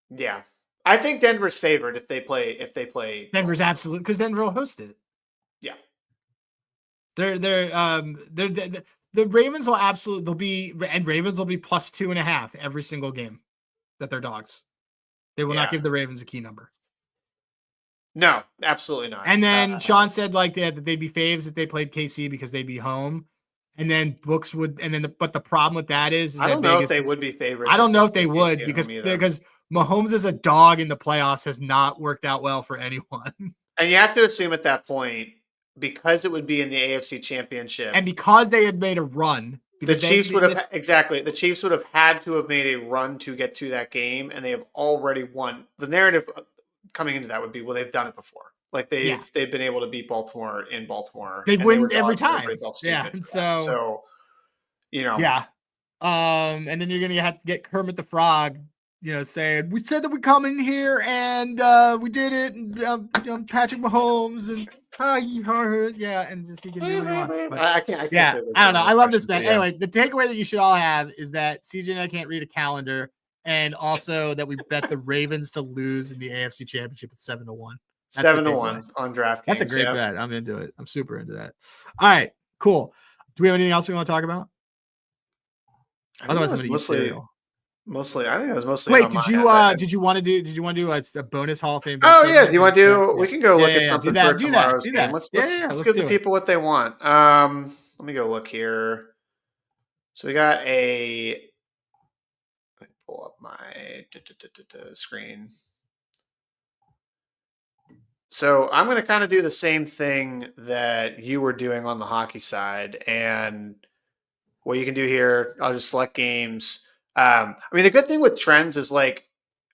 Yeah, I think Denver's favored if they play. Denver's absolute, because Denver will host it. Yeah, the Ravens will absolutely Ravens will be plus 2.5 every single game that they're dogs. They will not give the Ravens a key number. No, absolutely not. And then Sean said like that they'd be faves if they played KC because they'd be home. And then books would, but the problem with that is I don't know if they would be favorites. I don't know if they would, because Mahomes as a dog in the playoffs has not worked out well for anyone. And you have to assume at that point, because it would be in the AFC Championship, and because they had made a run, the Chiefs would have The Chiefs would have had to have made a run to get to that game, and they have already won. The narrative coming into that would be, well, they've done it before. Like they've been able to beat Baltimore in Baltimore. They win every time. Yeah. So Yeah. And then you're gonna have to get Kermit the Frog, saying, we said that we come in here and we did it, and Patrick Mahomes and and just he can do what he wants. But, I can't. I don't know. I love this bet. Yeah. Anyway, the takeaway that you should all have is that CJ and I can't read a calendar, and also that we bet the Ravens to lose in the AFC Championship at 7-1. 7-1 on DraftKings. That's a great bet. I'm into it. I'm super into that. All right, cool. Do we have anything else we want to talk about? Otherwise, I'm going to eat mostly. cereal. I think it was mostly. Wait, on did my you end. did you want to do a bonus Hall of Fame? Oh segment? yeah, do you want to do? Yeah. We can go look at Yeah. something Do for that. tomorrow's Do game. that. Let's Let's give the do it. people what they want. Let me go look here. So we got a. Let me pull up my screen. So I'm going to kind of do the same thing that you were doing on the hockey side, and what you can do here, I'll just select games. I mean, the good thing with trends is like,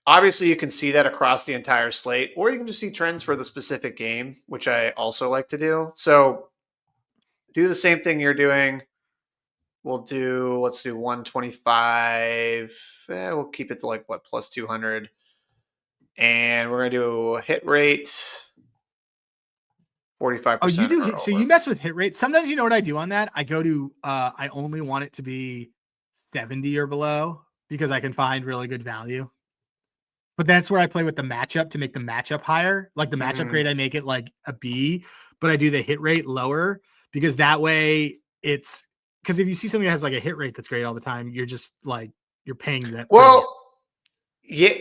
obviously you can see that across the entire slate, or you can just see trends for the specific game, which I also like to do. So do the same thing you're doing. Let's do 125. We'll keep it to like plus 200. And we're going to do a hit rate 45% Oh, you do. or So over. you mess with hit rate. Sometimes you know what I do on that? I go to I only want it to be 70 or below because I can find really good value. But that's where I play with the matchup to make the matchup higher. Like the matchup grade, I make it like a B, but I do the hit rate lower because that way it's because if you see something that has like a hit rate that's great all the time, you're just like you're paying that. Well, yeah,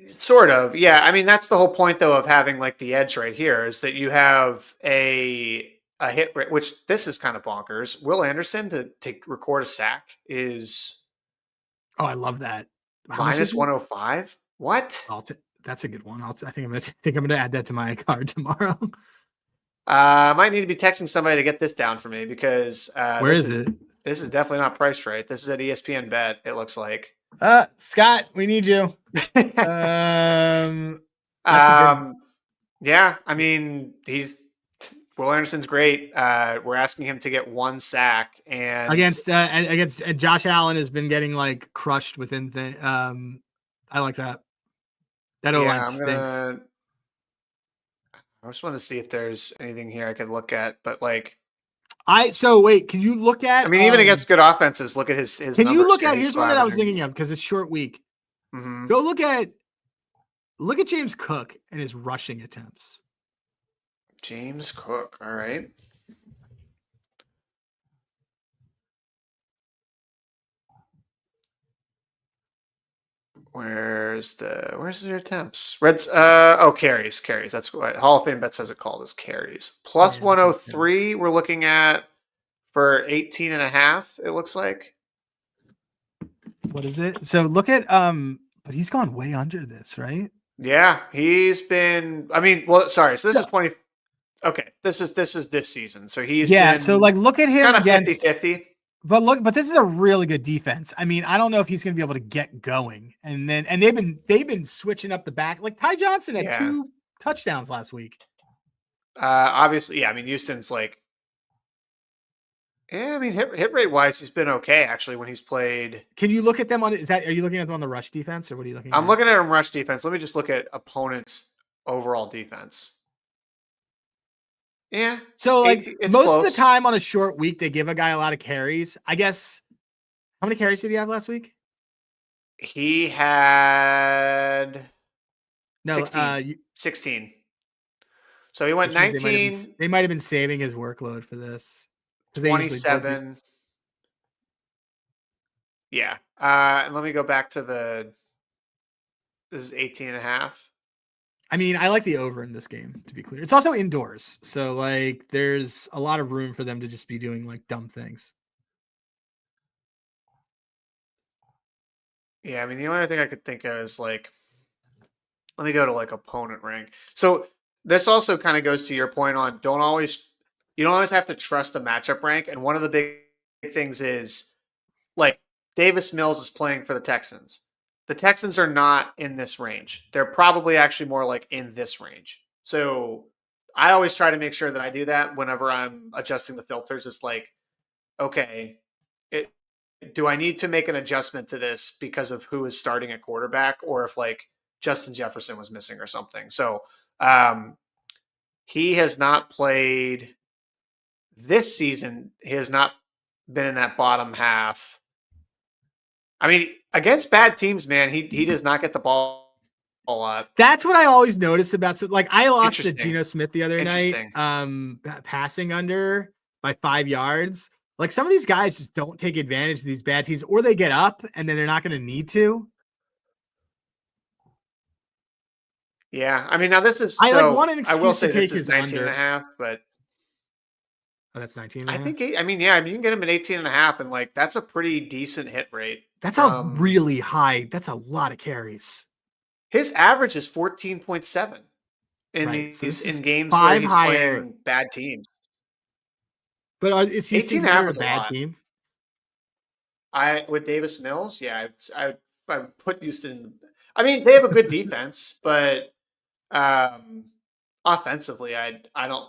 sort of. Yeah. I mean, that's the whole point though of having like the edge right here is that you have a hit rate, which this is kind of bonkers. Will Anderson to record a sack is I love that. minus 105. What? That's a good one. I think I'm gonna add that to my card tomorrow. I might need to be texting somebody to get this down for me because where is it? This is definitely not priced right. This is at ESPN Bet. It looks like. Scott, we need you. Yeah. I mean, Will Anderson's great. We're asking him to get one sack and against Josh Allen has been getting like crushed within the. I like that. That O-line stinks. I just want to see if there's anything here I could look at, but like. Wait, can you look at? I mean, even against good offenses, look at his. Can you look at? Here's one that I was thinking of because it's short week. Mm-hmm. Go look at James Cook and his rushing attempts. James Cook. All right. Where's your attempts? Reds. Carries. That's what Hall of Fame Bet says it called as carries. Plus 103. We're looking at for 18.5. It looks like. What is it? So look at but he's gone way under this, right? Yeah, he's been. I mean, well, sorry. So this is 20. Okay, this is this season. So he's been. So like look at him kind of against 50-50. But this is a really good defense. I mean, I don't know if he's going to be able to get going. And they've been switching up the back. Like Ty Johnson had 2 touchdowns last week. Obviously, yeah. I mean, Houston's like. Yeah, I mean, hit rate wise, he's been okay actually when he's played. Can you look at them on? Are you looking at them on the rush defense or what are you looking at? I'm looking at them rush defense. Let me just look at opponents' overall defense. Yeah. So like most close. of the time on a short week, they give a guy a lot of carries. I guess. How many carries did he have last week? He had 16. So he went 19. They might have been saving his workload for this. 27. Yeah. And let me go back to this is 18.5. I mean, I like the over in this game, to be clear. It's also indoors. So, like, there's a lot of room for them to just be doing, like, dumb things. Yeah, I mean, the only thing I could think of is, like, let me go to, like, opponent rank. So, this also kind of goes to your point on you don't always have to trust the matchup rank. And one of the big things is, like, Davis Mills is playing for the Texans. The Texans are not in this range. They're probably actually more like in this range. So I always try to make sure that I do that whenever I'm adjusting the filters. It's like, okay, do I need to make an adjustment to this because of who is starting at quarterback or if like Justin Jefferson was missing or something. So he has not played this season. He has not been in that bottom half. I mean, against bad teams, man, he does not get the ball a lot. That's what I always notice about. So, like, I lost to Geno Smith the other night, passing under by 5 yards. Like some of these guys just don't take advantage of these bad teams, or they get up and then they're not going to need to. Yeah, I mean, now this is I so. want an I will excuse to say this take is his 19 and a under. half, but that's 19 and I a half. think, I mean, yeah, I mean, you can get him at 18 and a half, and like that's a pretty decent hit rate. That's a really high. That's a lot of carries. His average is 14.7 in Right. So this is games where 5 he's higher. playing bad teams. But is Houston 18 and a half considered a is a bad lot. team? With Davis Mills, yeah, I put Houston. I mean, they have a good defense, but offensively, I don't.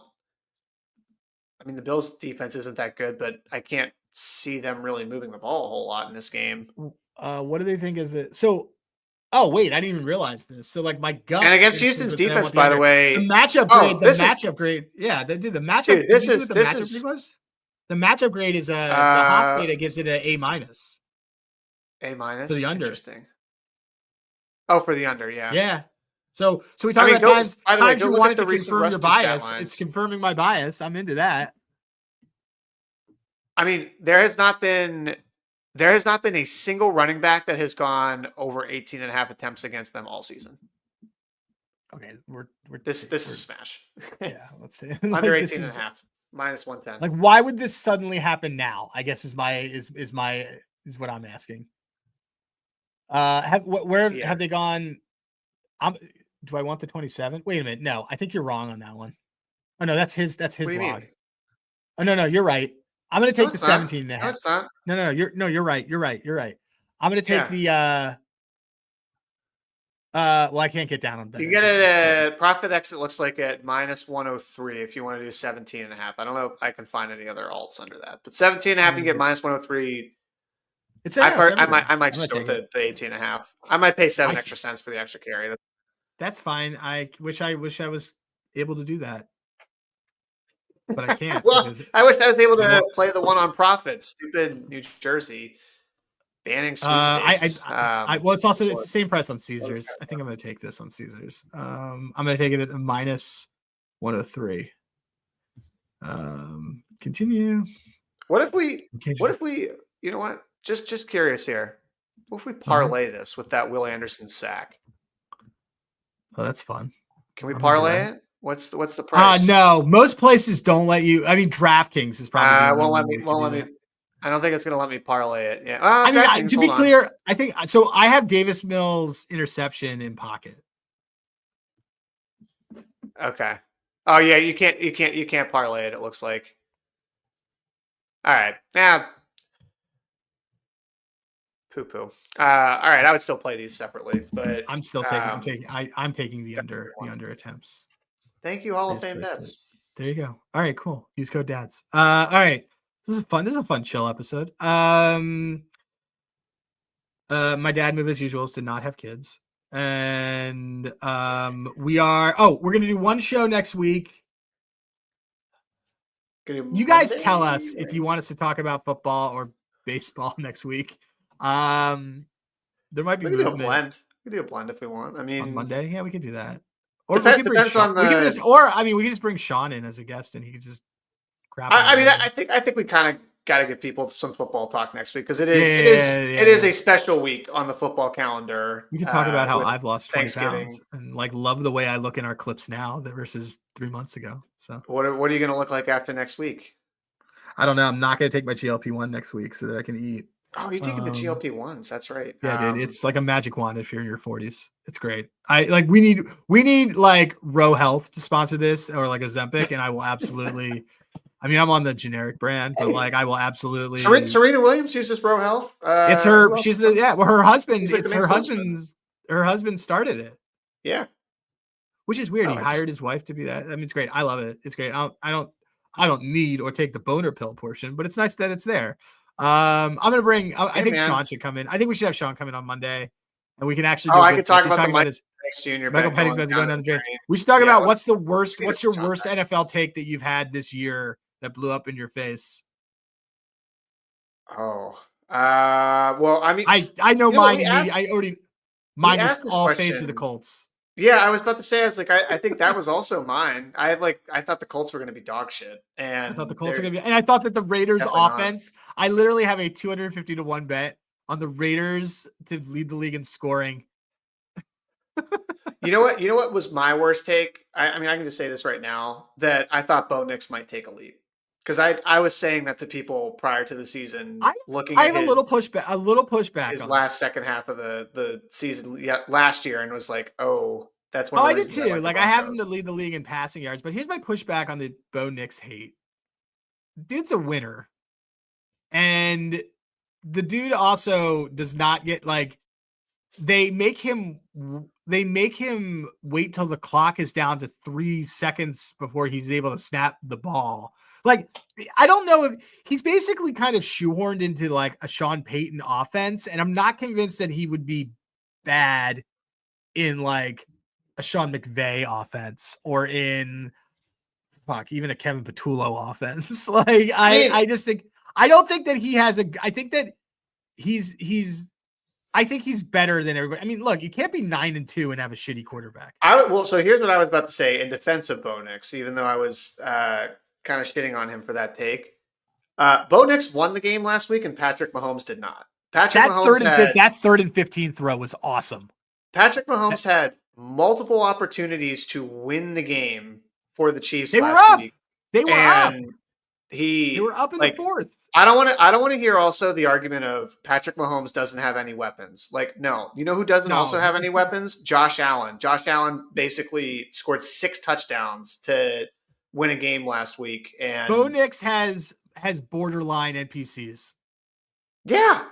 I mean, the Bills' defense isn't that good, but I can't see them really moving the ball a whole lot in this game. What do they think is it? So, oh wait, I didn't even realize this. So, like my gut And against Houston's defense, by the the way, matchup grade. The matchup grade. Yeah, they do the matchup. Dude, this is the matchup grade was. The matchup grade is the HOF data gives it an A minus. A minus for the under. Interesting. Oh, for the under, yeah. Yeah. So we talk about times. By the way, you wanted to confirm your bias. It's confirming my bias. I'm into that. I mean, there has not been a single running back that has gone over 18 and a half attempts against them all season. Okay, this is a smash. Yeah, let's say under 18 and a half, minus 110. Like, why would this suddenly happen now? I guess is what I'm asking. Have they gone? Do I want the 27? Wait a minute. No, I think you're wrong on that one. Oh no, that's his log. Oh no, you're right. I'm going to take the 17 and a half. No, it's not. No, you're right. You're right. I'm going to take the well, I can't get down on that. You get it at Profit X, it looks like at minus 103 if you want to do 17 and a half. I don't know if I can find any other alts under that. But 17 and a half, you get minus 103. I might just go with the 18 and a half. I might pay 7 extra cents for the extra carry. That's fine. I wish I was able to do that, but I can't. Well, I wish I was able to play the one on Profit. Stupid New Jersey banning sweepstakes. Well, it's the same price on Caesars. I think I'm going to take this on Caesars. I'm going to take it at minus 103. Continue. What if we? You know what? Just curious here. What if we parlay this with that Will Anderson sack? Oh, that's fun. Can we parlay it? What's the price? No, most places don't let you. I mean, DraftKings is probably won't let me. I don't think it's going to let me parlay it. Yeah. I mean, to be clear, I think so. I have Davis Mills interception in pocket. Okay. Oh yeah, you can't parlay it. It looks like. All right. Yeah. Poo-poo. All right, I would still play these separately, but I'm still taking. I'm taking the under attempts. Thank you, Hall of Fame Bets. There you go. All right, cool. Use code DADS. All right, this is fun. This is a fun chill episode. My dad move as usual is to not have kids, and we're gonna do one show next week. You guys tell us if you want us to talk about football or baseball next week. There might be we can do a blend. We can do a blend if we want. I mean, on Monday, yeah, we can do that. Or depends on the. We can just bring Sean in as a guest, and he could just crap. I think we kind of got to give people some football talk next week because it is a special week on the football calendar. We can talk about how I've lost 20 pounds and love the way I look in our clips now versus 3 months ago. So what are you going to look like after next week? I don't know. I'm not going to take my GLP-1 next week so that I can eat. Oh, you're taking the GLP-1s. That's right. Yeah, dude. It's like a magic wand if you're in your 40s. It's great. We need like Row Health to sponsor this or like Ozempic, and I will absolutely. I mean, I'm on the generic brand, but I will absolutely. Serena Williams uses Row Health. It's her. Well, her husband. It's her husband's. Her husband started it. Yeah. Which is weird. He hired his wife to be that. I mean, it's great. I love it. It's great. I don't need or take the boner pill portion, but it's nice that it's there. I'm gonna bring. I think Sean should come in. I think we should have Sean come in on Monday, and we can actually. I could talk about the Michael Penix Jr. Michael Penix going down the drain. We should talk about what's your worst NFL take that you've had this year that blew up in your face. Oh, well, I mean, I know mine. Mine is all fades of the Colts. Yeah, I was about to say, I think that was also mine. I thought the Colts were going to be dog shit, I thought the and Colts were they're going to be, and I thought that the Raiders definitely not. offense, I literally have a 250-1 bet on the Raiders to lead the league in scoring. You know what? You know what was my worst take? I mean, I can just say this right now that I thought Bo Nix might take a leap because I was saying that to people prior to the season, looking I at have a little pushback his on that. last second half of the season last year, and was like, oh, that's one Oh, of the I did reasons I too. like the Like I have him Broncos. to lead the league in passing yards, but here's my pushback on the Bo Nix hate. Dude's a winner. And the dude also does not get like they make him wait till the clock is down to 3 seconds before he's able to snap the ball. Like, I don't know if he's basically kind of shoehorned into like a Sean Payton offense, and I'm not convinced that he would be bad in like a Sean McVay offense or in even a Kevin Patullo offense. Like I mean, I just think I don't think that he has a I think that he's I think he's better than everybody. I mean, look, you can't be 9-2 and have a shitty quarterback. so here's what I was about to say in defense of Bo Nix, even though I was kind of shitting on him for that take. Bo Nix won the game last week, and Patrick Mahomes did not. That third and 15 throw was awesome. Patrick Mahomes had multiple opportunities to win the game for the Chiefs They last were up. week. They were up. They were up in the fourth. I don't want to hear also the argument of Patrick Mahomes doesn't have any weapons. Like, no. You know who doesn't also have any weapons? Josh Allen. Josh Allen basically scored 6 touchdowns to win a game last week. And Bo Nix has borderline NPCs. Yeah.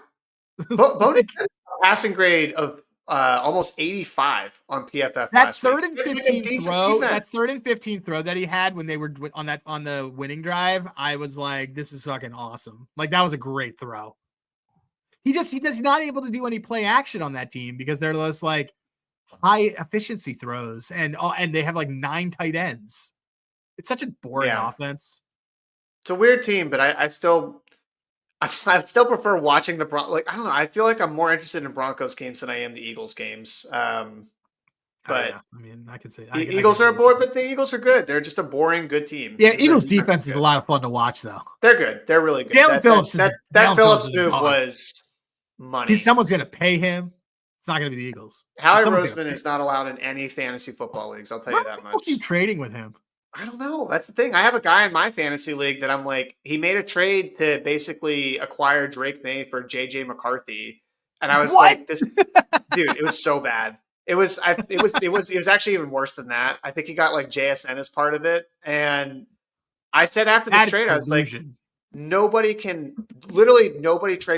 Bo Nix has a passing grade of almost 85 on PFF last week. That third and 15 throw that he had when they were on the winning drive, I was like, this is fucking awesome. Like, that was a great throw. He's not able to do any play action on that team because they're just like high efficiency throws and they have like 9 tight ends. It's such a boring offense. It's a weird team, but I still prefer watching the I don't know. I feel like I'm more interested in Broncos games than I am the Eagles games. But I mean, I could say the Eagles are bored, but the Eagles are good. They're just a boring, good team. Yeah, Eagles defense is a lot of fun to watch, though. They're good. They're really good. Jalen Phillips that Phillips move was money. Someone's going to pay him. It's not going to be the Eagles. Howie Roseman is not allowed in any fantasy football leagues. I'll tell you that much. Why keep trading with him? I don't know. That's the thing. I have a guy in my fantasy league that I'm like, he made a trade to basically acquire Drake May for JJ McCarthy. And I was like, this dude, it was so bad. It was actually even worse than that. I think he got like JSN as part of it. And I said after this trade, I was like, nobody trade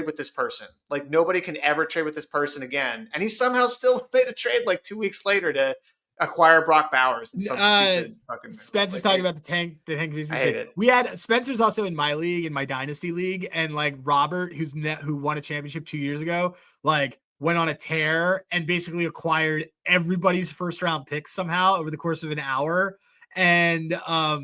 with this person. Like, nobody can ever trade with this person again. And he somehow still made a trade like 2 weeks later to acquire Brock Bowers and some stupid fucking. Spencer's talking about the tank. I hate it. We had Spencer's also in my league, in my dynasty league, and like Robert, who won a championship 2 years ago, like went on a tear and basically acquired everybody's first round picks somehow over the course of an hour and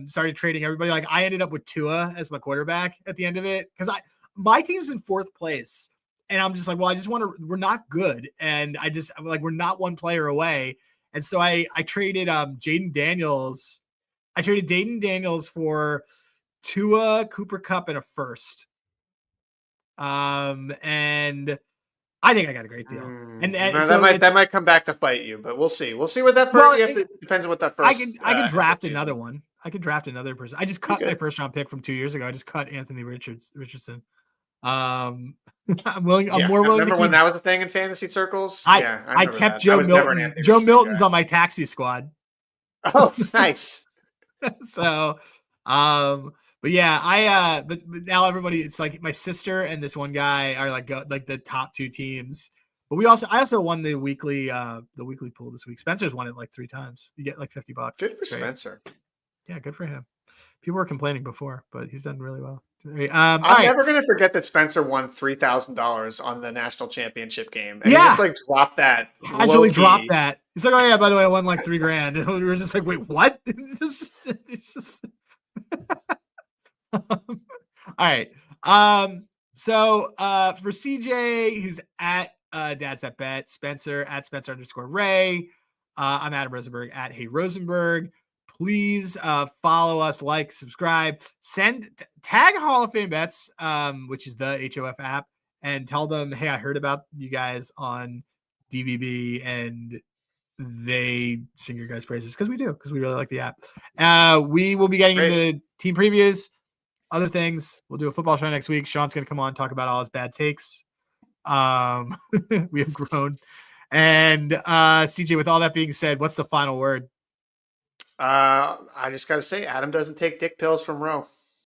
started trading everybody. Like, I ended up with Tua as my quarterback at the end of it because my team's in 4th place, and I'm just like, well, I just want to. We're not good, and I'm like, we're not one player away. And so I traded Jaden Daniels. I traded Jaden Daniels for Tua, Cooper Kupp, and a first. And I think I got a great deal. And so that might come back to bite you, but we'll see. We'll see what that first. Depends on what that first. I can draft another one. I could draft another person. I just cut my first round pick from 2 years ago. I just cut Anthony Richardson. I'm more willing. Remember when that was a thing in fantasy circles? I kept Joe Milton. Joe Milton's on my taxi squad. Oh, nice. So, but yeah, but now everybody, it's like my sister and this one guy are like the top 2 teams. But I also won the weekly pool this week. Spencer's won it like 3 times. You get like $50. Good for Spencer. Yeah, good for him. People were complaining before, but he's done really well. I'm never going to forget that Spencer won $3,000 on the national championship game. And he just like dropped that. Casually dropped that. He's like, oh yeah, by the way, I won like $3,000. And we were just like, wait, what? All right. So for CJ, who's at Dad's at Bet, Spencer at Spencer _Ray. I'm Adam Rosenberg at Hey Rosenberg. Please follow us, like, subscribe, tag Hall of Fame Bets, which is the HOF app, and tell them, hey, I heard about you guys on DVB, and they sing your guys' praises because we really like the app. We will be getting into team previews, other things. We'll do a football show next week. Sean's going to come on, talk about all his bad takes. We have grown. And CJ, with all that being said, what's the final word? I just got to say, Adam doesn't take dick pills from Roe.